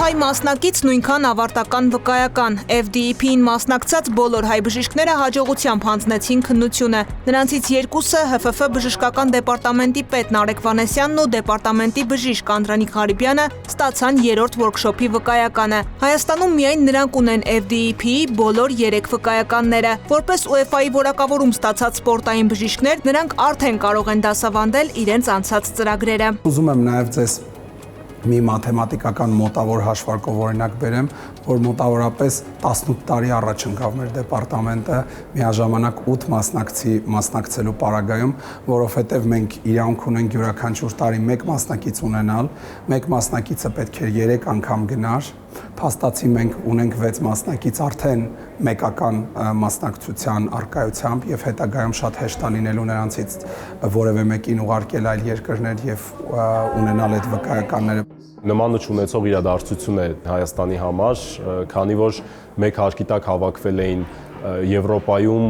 հայ մասնակից նույնքան ավարտական վկայական։ FDEP-ին մասնակցած բոլոր հայ բժիշկները հաջողությամբ հանձնեցին քննությունը։ Նրանցից երկուսը ՀՖՖ բժշկական դեպարտամենտի պետ Նարեկ Վանեսյանն ու դեպարտամենտի բժիշկ Անդրանիկ Ղարիբյանը ստացան երրորդ workshop-ի վկայականը։ Հայաստանում միայն նրանք ունեն FDEP-ի բոլոր 3 վկայականները։ Որպես UEFA-ի որակավորում ստացած սպորտային բժիշկներ, նրանք արդեն կարող են դասավանդել իրենց անցած ծրագրերը։ Ուզում եմ նաև ձեզ մի մաթեմատիկական մոտավոր հաշվարկով օրինակ բերեմ, որ մոտավորապես 18 տարի առաջ ընկավ մեր դեպարտամենտը միաժամանակ 8 մասնակցի մասնակցելու պարագայում, որովհետև մենք իրավունք ունենք յուրաքանչյուր տարի 1 մասնակից ունենալ, 1 մասնակիցը պետք է 3 անգամ գնար, փաստացի մենք ունենք 6 մասնակից արդեն մեկական մասնակցության առկայությամբ եւ հետագայում շատ հեշտ է լինելու նրանցից որևէ մեկին ուղարկել այլ երկրներ եւ ունենալ այդ վկայականները։ Նման չունեցող իրադարձություն է Հայաստանի համար, քանի որ մեկ հարկի տակ հավաքվել էին Եվրոպայում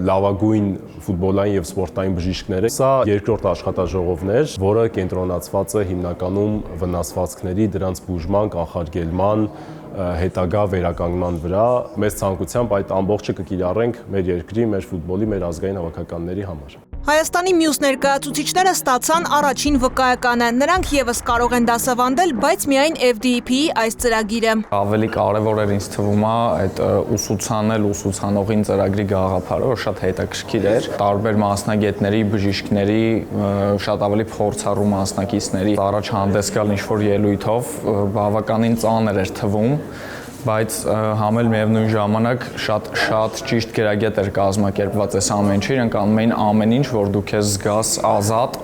լավագույն ֆուտբոլային եւ սպորտային բժիշկները։ Սա երկրորդ աշխատաժողովն էր, որը կենտրոնացված է հիմնականում վնասվածքների, դրանց բուժման, կանխարգելման, հետագա վերականգնման վրա։ Մեծ ցանկությամբ այդ ամբողջը կկիրառենք մեր երկրի, մեր ֆուտբոլի, մեր ազգային հավաքականների համար։ Հայաստանի մյուս ներկայացուցիչները ստացան առաջին վկայականը։ Նրանք եւս կարող են դասավանդել, բայց միայն FDEP-ի այս ծրագիրը։ Ավելի կարևոր էր ինձ թվում է այդ ուսուցանել ուսուցանողին ծրագրի գաղափարը, որ շատ հետաքրքիր էր։ Տարբեր մասնագետների, բժիշկների, շատ ավելի փորձառու մասնակիցների առաջ հանդես գալ ինչ-որ ելույթով բավականին ծանր էր թվում, բայց համել միևնույն ժամանակ շատ ճիշտ գրագետ էր կազմակերպված այս ամեն ինչը, իրենք անում էին ամեն ինչ, որ դու քեզ զգաս ազատ,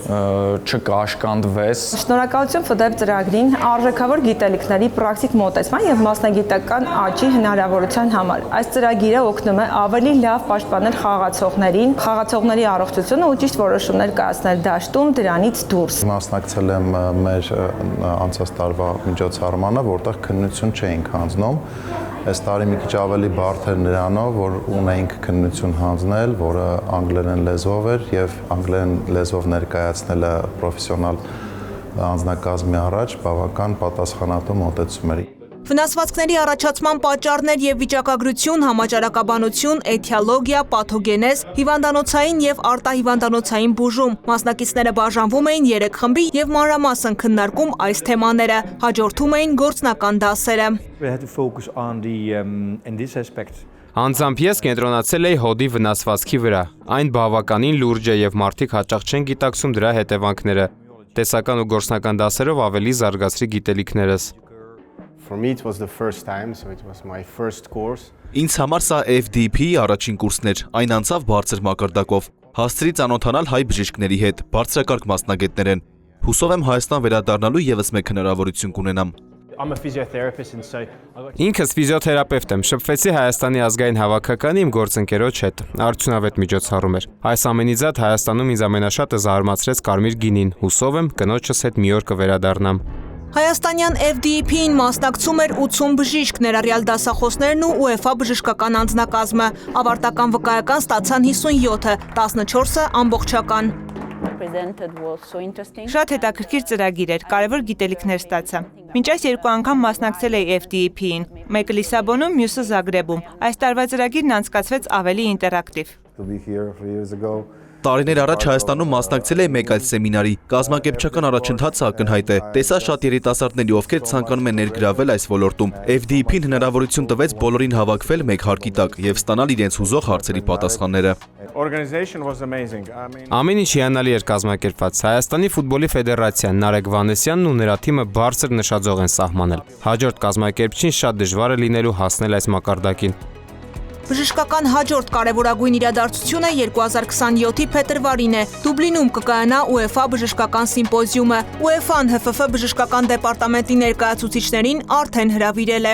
չկաշկանդվես։ Շնորհակալություն ՖԴԵՊ ծրագրին արժեքավոր գիտելիքների պրակտիկ մոտեցման եւ մասնագիտական աճի հնարավորության համար։ Այս ծրագիրը օգնում է ավելի լավ պաշտպանել խաղացողներին, խաղացողների առողջությունը ու ճիշտ որոշումներ կայացնել դաշտում դրանից դուրս։ Մասնակցել եմ մեր անցած տարվա միջոցառմանը, որտեղ քննություն չէինք հանձնում։ Այս տարի մի քիչ ավելի բարդ էր նրանով, որ ունեինք քննություն հանձնել, որը անգլերեն լեզվով էր եւ անգլերեն լեզվով ներկայացնելը պրոֆեսիոնալ անձնակազմի առաջ բավական պատասխանատու մոտեցում էր։ Վնասվածքների առաջացման պատճառներ եւ վիճակագրություն, համաճարակաբանություն, էթիոլոգիա, պաթոգենեզ, հիվանդանոցային եւ արտահիվանդանոցային բուժում։ Մասնակիցները բաժանվում էին 3 խմբի եւ մանրամասն քննարկում այս թեմաները։ Հաջորդում էին գործնական դասերը։ Անձամբ ես կենտրոնացել էի հոդի վնասվածքի վրա։ Այն բավականին լուրջ է եւ մարդիկ հաճախ չեն գիտակցում դրա հետևանքները։ Տեսական ու գործնական դասերով ավելի զարգացրի գիտելիքներս։ Ինձ համար սա FDEP-ի առաջին կուրսն էր, այն անցավ բարձր մակարդակով։ Հասցրի ծանոթանալ հայ բժիշկների հետ, բարձրակարգ մասնագետներ են։ Հուսով եմ Հայաստան վերադառնալու եւս մեկ հնարավորություն կունենամ։ Ինքս ֆիզիոթերապևտ եմ, շփվեցի Հայաստանի ազգային հավաքականի իմ գործընկերոջ հետ, արդյունավետ միջոցառում էր։ Այս ամենից զատ Հայաստանում ինձ ամենաշատը զարմացրեց կարմիր գինին, հուսով եմ կնոջս հետ մի օր կվերադառնամ։ Հայաստանյան FDEP-ին մասնակցում էր 80 բժիշկ, ներառյալ դասախոսներն ու UEFA բժշկական անձնակազմը։ Ավարտական վկայական ստացան 57-ը, 14-ը ամբողջական։ Շատ հետաքրքիր ծրագիր էր, կարևոր գիտելիքներ ստացա։ Մինչ այս 2 անգամ մասնակցել էի FDEP-ին, մեկը Լիսաբոնում, մյուսը Զագրեբում։ Այս տարվա ծրագիրն անցկացվեց ավելի ինտերակտիվ։ Տարիներ առաջ Հայաստանում մասնակցել էի մեկ այլ սեմինարի, կազմակերպչական առաջընթացը ակնհայտ է։ Տեսա շատ երիտասարդների, ովքեր ցանկանում են ներգրավել այս ոլորտում։ FDEP-ին հնարավորություն տվեց բոլորին հավաքվել մեկ հարկի տակ եւ ստանալ իրենց հուզող հարցերի պատասխանները։ Ամեն ինչ հիանալի էր կազմակերպված։ Հայաստանի ֆուտբոլի ֆեդերացիան, Նարեկ Վանեսյանն ու նրա թիմը բարձր նշաձող են սահմանել։ Հաջորդ կազմակերպչին շատ դժվար է լինելու հասնել այս մակարդակին։ Բժշկական հաջորդ կարևորագույն իրադարձությունը 2027-ի փետրվարին է։ Դուբլինում կկայանա UEFA բժշկական սիմպոզիումը։ UEFA-ն ՀՖՖ բժշկական դեպարտամենտի ներկայացուցիչներին արդեն հրավիրել է։